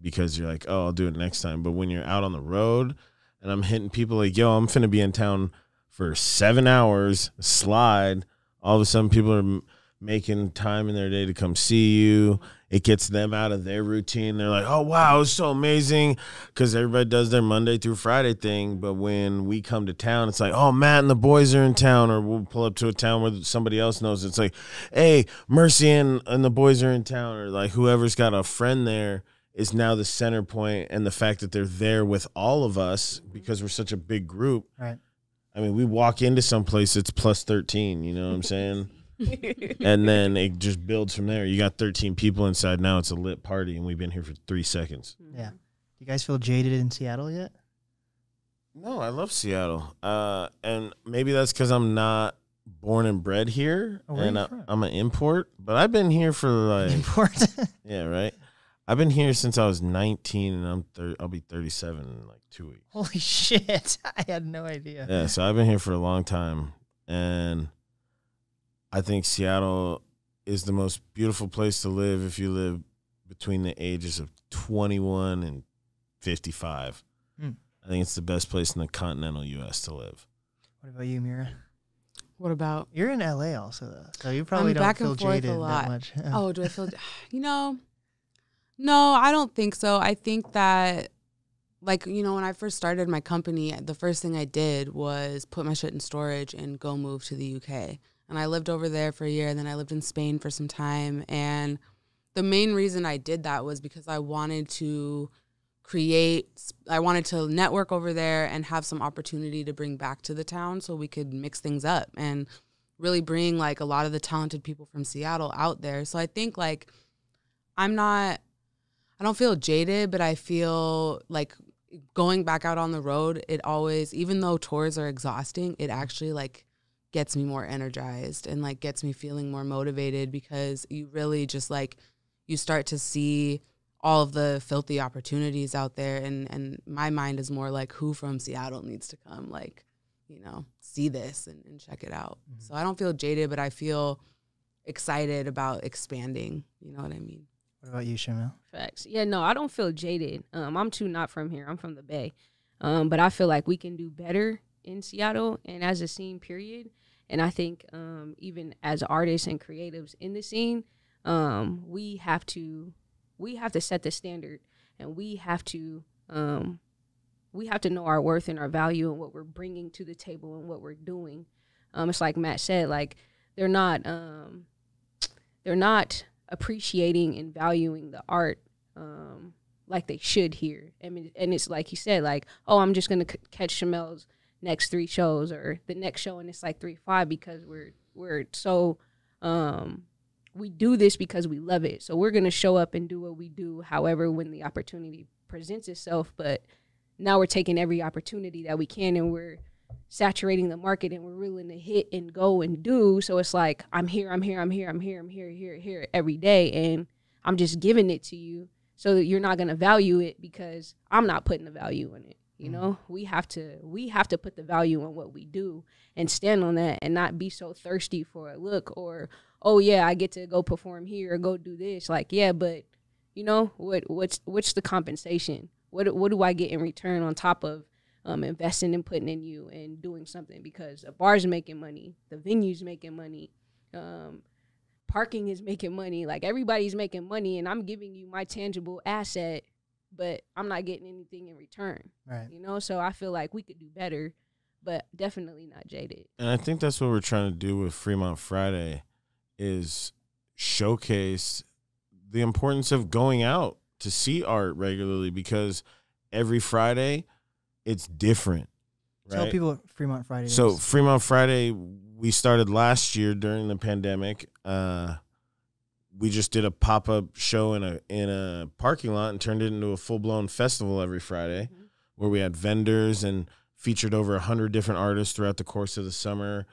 Because you're like, oh, I'll do it next time. But when you're out on the road and I'm hitting people like, yo, I'm finna be in town for 7 hours, slide, all of a sudden people are making time in their day to come see you. It gets them out of their routine. They're like, oh, wow, it was so amazing because everybody does their Monday through Friday thing. But when we come to town, it's like, oh, Matt and the boys are in town, or we'll pull up to a town where somebody else knows. It's like, hey, Mercy and the boys are in town, or like whoever's got a friend there is now the center point, and the fact that they're there with all of us because we're such a big group. Right. I mean, we walk into some place, it's plus 13, you know what I'm saying? And then it just builds from there. You got 13 people inside, now it's a lit party, and we've been here for 3 seconds. Yeah. You guys feel jaded in Seattle yet? No, I love Seattle. And maybe that's because I'm not born and bred here, and I'm an import, but I've been here for like... Import? Yeah, right? I've been here since I was 19, and I'll be 37 in like 2 weeks. Holy shit. I had no idea. Yeah, so I've been here for a long time, and I think Seattle is the most beautiful place to live if you live between the ages of 21 and 55. I think it's the best place in the continental U.S. to live. What about you, Mira? What about? You're in L.A. also, though, so you probably don't feel jaded that much. Oh, do I feel... No, I don't think so. I think that, like, you know, when I first started my company, the first thing I did was put my shit in storage and go move to the UK. And I lived over there for a year, and then I lived in Spain for some time. And the main reason I did that was because I wanted to network over there and have some opportunity to bring back to the town so we could mix things up and really bring, like, a lot of the talented people from Seattle out there. So I think, like, I don't feel jaded, but I feel like going back out on the road, it always, even though tours are exhausting, it actually like gets me more energized and like gets me feeling more motivated because you really just like, you start to see all of the filthy opportunities out there. And my mind is more like, who from Seattle needs to come, like, you know, see this and check it out. Mm-hmm. So I don't feel jaded, but I feel excited about expanding. You know what I mean? What about you, Shamel? Facts. Yeah, no, I don't feel jaded. I'm too not from here. I'm from the Bay. But I feel like we can do better in Seattle and as a scene, period. And I think even as artists and creatives in the scene, we have to set the standard, and we have to know our worth and our value and what we're bringing to the table and what we're doing. It's like Matt said, like they're not appreciating and valuing the art like they should here. I mean, and it's like he said, like, oh, I'm just gonna catch Shamel's next 3 shows or the next show, and it's like 3-5 because we're so we do this because we love it. So we're gonna show up and do what we do. However, when the opportunity presents itself, but now we're taking every opportunity that we can, and we're saturating the market, and we're willing to hit and go and do. So it's like, I'm here every day, and I'm just giving it to you so that you're not going to value it because I'm not putting the value in it. You know, we have to put the value on what we do and stand on that and not be so thirsty for a look or, oh yeah, I get to go perform here or go do this. Like, yeah, but you know, what's the compensation? What do I get in return on top of investing and putting in you and doing something? Because a bar's making money, the venue's making money, parking is making money. Like, everybody's making money, and I'm giving you my tangible asset, but I'm not getting anything in return. Right. You know, so I feel like we could do better, but definitely not jaded. And I think that's what we're trying to do with Fremont Friday is showcase the importance of going out to see art regularly, because every Friday it's different. Right? Tell people what Fremont Friday is. So Fremont Friday, we started last year during the pandemic. We just did a pop-up show in a parking lot and turned it into a full-blown festival every Friday, where we had vendors and featured over 100 different artists throughout the course of the summer.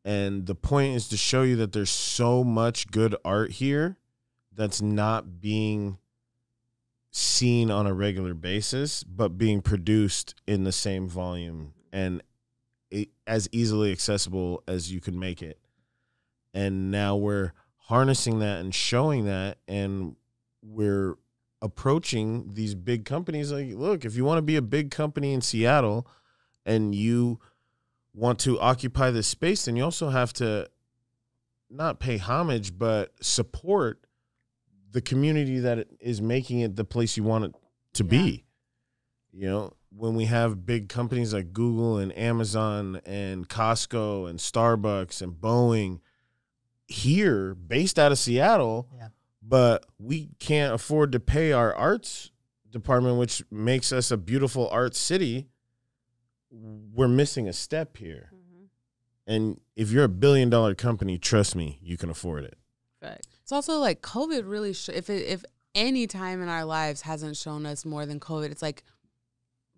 And the point is to show you that there's so much good art here that's not being seen on a regular basis, but being produced in the same volume and as easily accessible as you can make it. And now we're harnessing that and showing that, and we're approaching these big companies like, look, if you want to be a big company in Seattle and you want to occupy this space, then you also have to not pay homage, but support the community that is making it the place you want it to be. You know, when we have big companies like Google and Amazon and Costco and Starbucks and Boeing here based out of Seattle, but we can't afford to pay our arts department, which makes us a beautiful art city, we're missing a step here. And if you're $1 billion company, trust me, you can afford it. Right. It's also like COVID really, if any time in our lives hasn't shown us more than COVID, it's like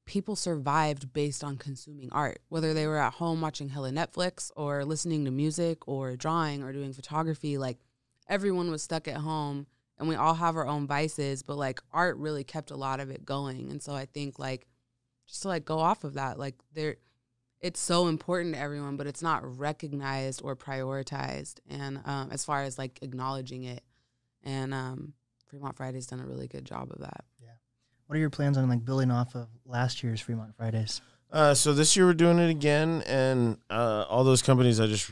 people survived based on consuming art, whether they were at home watching hella Netflix or listening to music or drawing or doing photography. Like everyone was stuck at home, and we all have our own vices, but like art really kept a lot of it going. And so I think like just to like go off of that, like it's so important to everyone, but it's not recognized or prioritized. And as far as like acknowledging it, and Fremont Friday's done a really good job of that. Yeah. What are your plans on like building off of last year's Fremont Fridays? So this year we're doing it again, and all those companies I just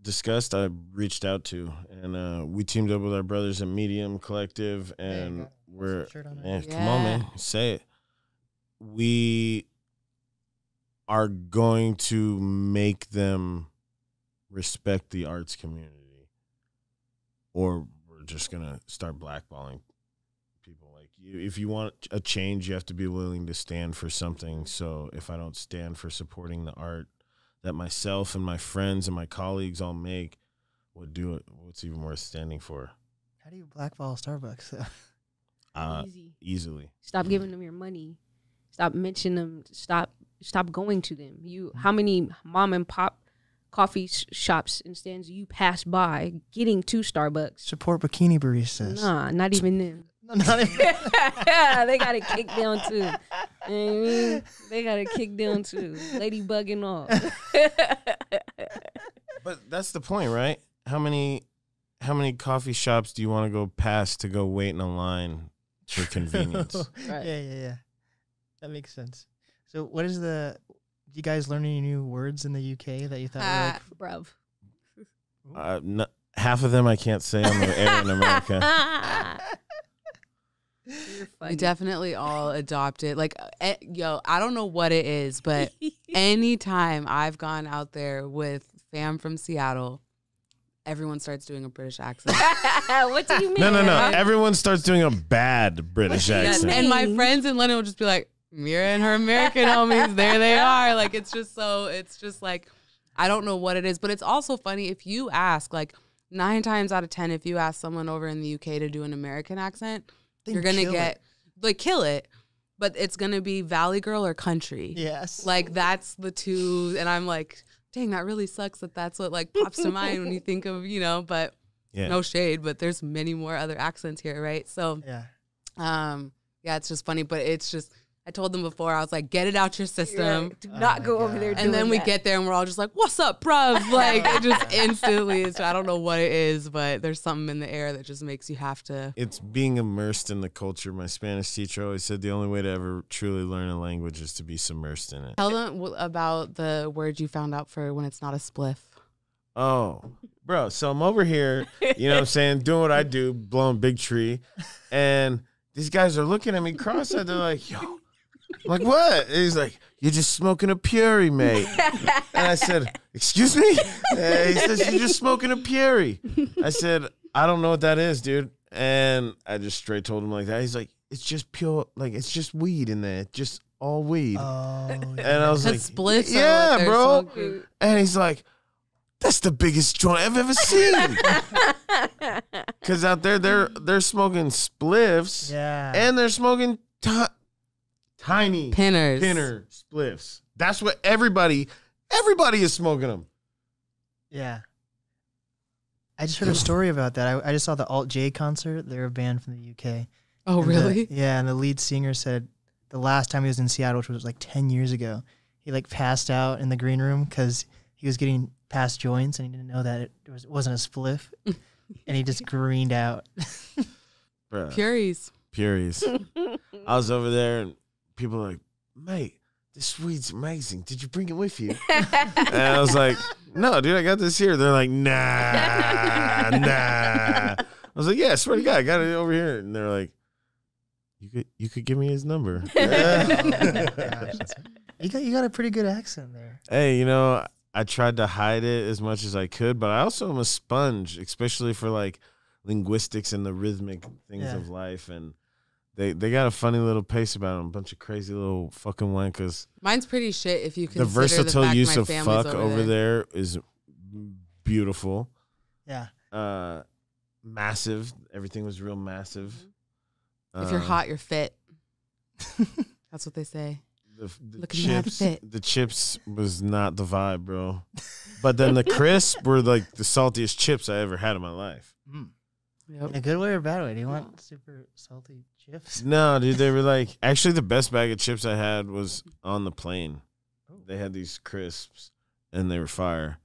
discussed, I reached out to, and we teamed up with our brothers at Medium Collective, and we're come on, man, say it. We are going to make them respect the arts community, or we're just gonna start blackballing people. Like, if you want a change, you have to be willing to stand for something. So if I don't stand for supporting the art that myself and my friends and my colleagues all make, what's even worth standing for? How do you blackball Starbucks? Easily. Stop giving them your money. Stop mentioning them. Stop going to them. How many mom and pop coffee shops and stands you pass by getting to Starbucks? Support bikini baristas. Nah, not even them. Not even. They got it kicked down too. You know what I mean? They got it kicked down too. Ladybug and all. But that's the point, right? How many coffee shops do you want to go past to go wait in a line for convenience? Right. Yeah. That makes sense. So do you guys learn any new words in the UK that you thought were Bruv. Half of them I can't say on the air in America. We definitely all adopted. Like, I don't know what it is, but anytime I've gone out there with fam from Seattle, everyone starts doing a British accent. What do you mean? No. Everyone starts doing a bad British accent. And my friends in London will just be like, Mira and her American homies, there they are. Like, it's just like, I don't know what it is. But it's also funny if you ask, like 9 times out of 10, if you ask someone over in the UK to do an American accent, you're going to kill it. But it's going to be Valley Girl or country. Yes. Like, that's the two. And I'm like, dang, that really sucks that's what like pops to mind when you think of, but no shade, but there's many more other accents here, right? So, it's just funny, but it's just, I told them before, I was like, get it out your system. Right. Do not go over there doing And then we get there and we're all just like, what's up, bruv? Like, it just instantly is, I don't know what it is, but there's something in the air that just makes you have to. It's being immersed in the culture. My Spanish teacher always said the only way to ever truly learn a language is to be submersed in it. Tell them about the word you found out for when it's not a spliff. Oh, bro. So I'm over here, you know what I'm saying, doing what I do, blowing big tree. And these guys are looking at me cross-eyed. They're like, yo. I'm like, what? And he's like, you're just smoking a Puri, mate. And I said, excuse me? He says, you're just smoking a Puri. I said, I don't know what that is, dude. And I just straight told him like that. He's like, it's just pure, like, it's just weed in there. Just all weed. Oh, And I was like, spliffs are yeah, what they're bro. smoking. And he's like, that's the biggest joint I've ever seen. Because out there, they're smoking spliffs. yeah. And they're smoking tiny Pinners. pinner spliffs. That's what everybody is smoking them. Yeah. I just heard a story about that. I just saw the Alt J concert. They're a band from the UK. Oh, And really? yeah, and the lead singer said the last time he was in Seattle, which was like 10 years ago, he like passed out in the green room because he was getting past joints and he didn't know that it wasn't a spliff. And he just greened out. Bruh. Puries. I was over there and people were like, mate, this weed's amazing. Did you bring it with you? And I was like, no, dude, I got this here. They're like, nah. I was like, yeah, I swear to God, I got it over here. And they're like, you could give me his number. You got a pretty good accent there. Hey, you know, I tried to hide it as much as I could, but I also am a sponge, especially for like linguistics and the rhythmic things Yeah. of life. And they got a funny little pace about them, a bunch of crazy little fucking wankers. Mine's pretty shit if you The consider versatile fact use my of family's fuck over there is beautiful. Yeah. Massive. Everything was real massive. If you're hot, you're fit. That's what they say. The Looking mad chips, fit. the chips was not the vibe, bro. But then the crisp were like the saltiest chips I ever had in my life. Yep. In a good way or bad way? Do you want super salty chips? No, dude, they were like, actually the best bag of chips I had was on the plane. They had these crisps and they were fire.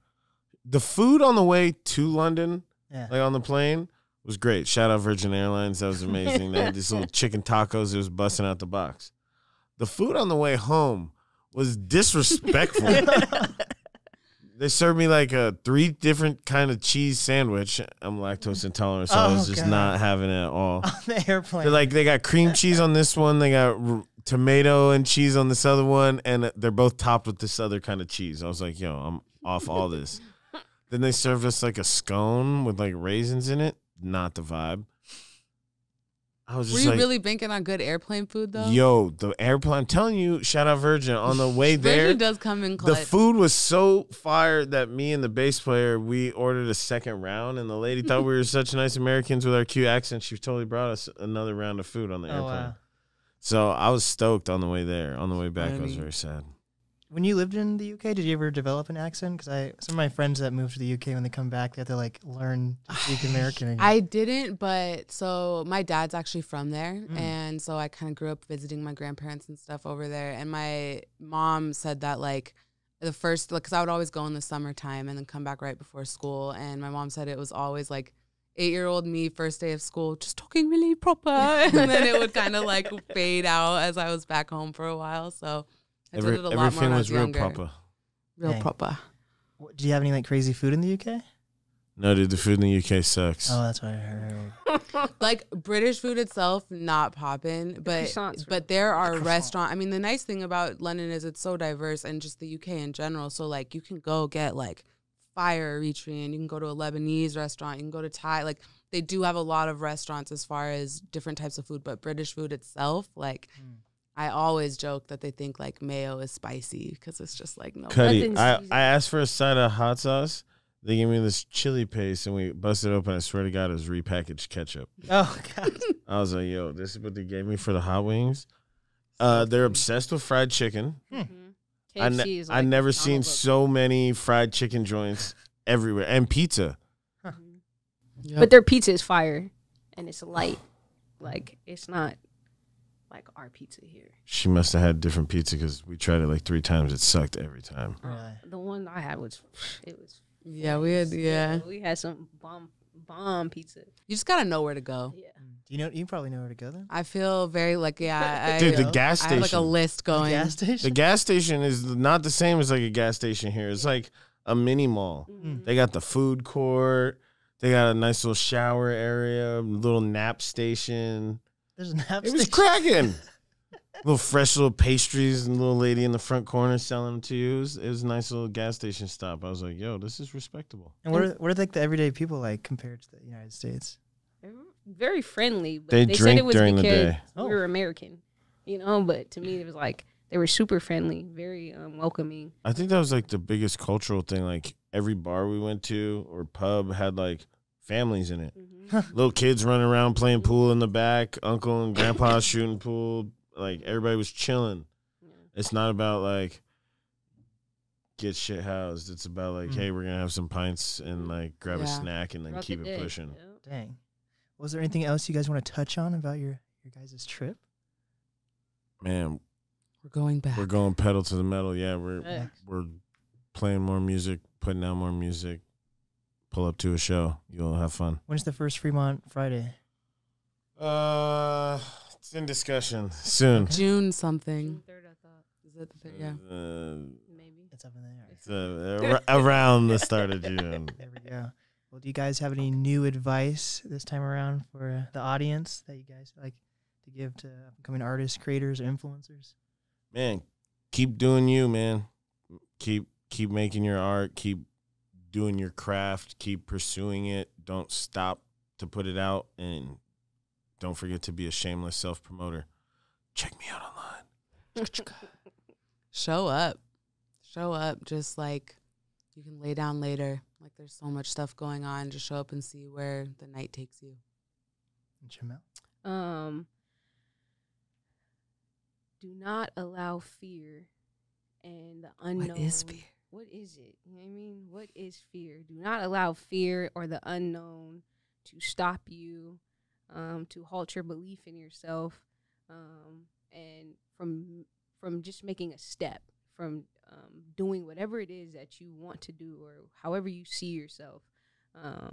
The food on the way to London, Yeah. like on the plane, was great. Shout out Virgin Airlines. That was amazing. They had these little chicken tacos. It was busting out the box. The food on the way home was disrespectful. They served me like a 3 different kind of cheese sandwich. I'm lactose intolerant, so I was just God. not having it at all. On the airplane. They're like, they got cream cheese on this one. They got tomato and cheese on this other one. And they're both topped with this other kind of cheese. I was like, yo, I'm off all this. Then they served us like a scone with like raisins in it. Not the vibe. I was Were just you like, really banking on good airplane food though? yo, the airplane, I'm telling you, shout out Virgin. On the way there, Virgin does come in the clutch. food was so fire that me and the bass player, we ordered a second round, and the lady thought we were such nice Americans with our cute accents. She totally brought us another round of food on the airplane. wow. So I was stoked on the way there. On the way back, I was Funny. very sad. When you lived in the UK, did you ever develop an accent? Because some of my friends that moved to the UK, when they come back, they have to like learn to speak American again. I didn't, but so my dad's actually from there. Mm. And so I kind of grew up visiting my grandparents and stuff over there. And my mom said that like the first, because I would always go in the summertime and then come back right before school. And my mom said it was always like 8-year-old me, first day of school, just talking really proper. And then it would kind of like fade out as I was back home for a while. So I did it a lot more Everything when I was was real younger. proper. Real Dang. proper. Do you have any like crazy food in the UK? No, dude, the food in the UK sucks. Oh, that's what I heard. Like British food itself, not popping, but croissants, but there are restaurants. I mean, the nice thing about London is it's so diverse, and just the UK in general. So like, you can go get like fire Eritrean, you can go to a Lebanese restaurant, you can go to Thai. Like they do have a lot of restaurants as far as different types of food, but British food itself, like. I always joke that they think like mayo is spicy because it's just like no. Cuddy, Nothing's I easy. asked for a side of hot sauce. They gave me this chili paste, and we busted it open. I swear to God, it was repackaged ketchup. Oh God. I was like, yo, this is what they gave me for the hot wings. They're obsessed with fried chicken. KFC is like I never McDonald's seen of- so many fried chicken joints everywhere. And pizza. Yep. But their pizza is fire, and it's light. Like it's not like our pizza here. She must have had different pizza because we tried it like 3 times. It sucked every time. Really? The one I had was yeah, we had we had some bomb pizza. You just gotta know where to go. Yeah. Do you know? You probably know where to go then. I feel very like I Dude, the gas I have like a station. list going. Gas The station. gas station is not the same as like a gas station here. It's like a mini mall. They got the food court. They got a nice little shower area, little nap station. There's a nap It was station. cracking. Little fresh little pastries and little lady in the front corner selling them to you. It was a nice little gas station stop. I was like, yo, this is respectable. And what are like the everyday people like compared to the United States? very friendly. But They said drink it was during the because day. Oh. we were American, you know. But to me, it was like they were super friendly, very welcoming. I think that was like the biggest cultural thing. Like every bar we went to or pub had like families in it. Little kids running around playing pool in the back, uncle and grandpa shooting pool. Like everybody was chilling. It's not about like get shit housed. It's about like, hey, we're gonna have some pints and like grab a Yeah. snack and then Throughout keep the it day. pushing. Yep. Dang. Was there anything else you guys want to touch on about your guys' trip? Man, We're going back. we're going pedal to the metal. Yeah, Facts. we're playing more music, putting out more music. Pull up to a show. You'll have fun. When's the first Fremont Friday? It's in discussion soon. June something. June 3rd, I thought. Is it the third? Yeah. Maybe. It's up in the air. It's around the start of June. There we go. Well, do you guys have any new advice this time around for the audience that you guys like to give to upcoming artists, creators, or influencers? Man, keep doing you, man. Keep making your art. Keep doing your craft. Keep pursuing it. Don't stop to put it out, and don't forget to be a shameless self-promoter. Check me out online. Show up. Show up. Just like you can lay down later. Like there's so much stuff going on. Just show up and see where the night takes you. And Jamel? Do not allow fear and the unknown. What is fear? What is it? You know what I mean? What is fear? Do not allow fear or the unknown to stop you, to halt your belief in yourself, and from just making a step, from doing whatever it is that you want to do or however you see yourself.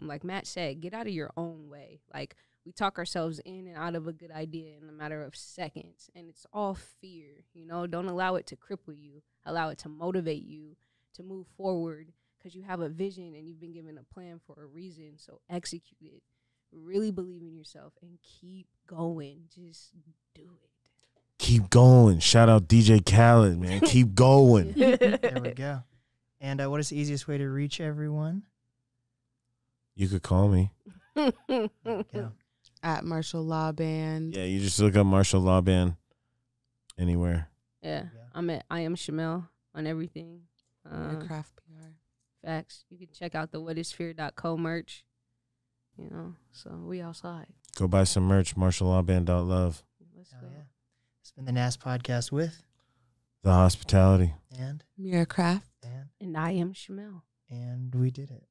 Like Matt said, get out of your own way. Like, we talk ourselves in and out of a good idea in a matter of seconds, and it's all fear. You know, don't allow it to cripple you. Allow it to motivate you to move forward, because you have a vision and you've been given a plan for a reason. So execute it. Really believe in yourself and keep going. Just do it. Keep going. Shout out DJ Khaled, man. Keep going. There we go. And what is the easiest way to reach everyone? You could call me. There we go. At Martial Law Band. Yeah, you just look up Martial Law Band anywhere. Yeah, Yeah. I'm at I am Shamel on everything. Craft PR. Facts. You can check out the whatisfear.co merch. You know, so we outside. Go buy some merch. MartialLawBand.love. Let's Hell go. yeah. It's been the NAS podcast with The hospitality. and Mira Craft. And I am Shamel. we did it.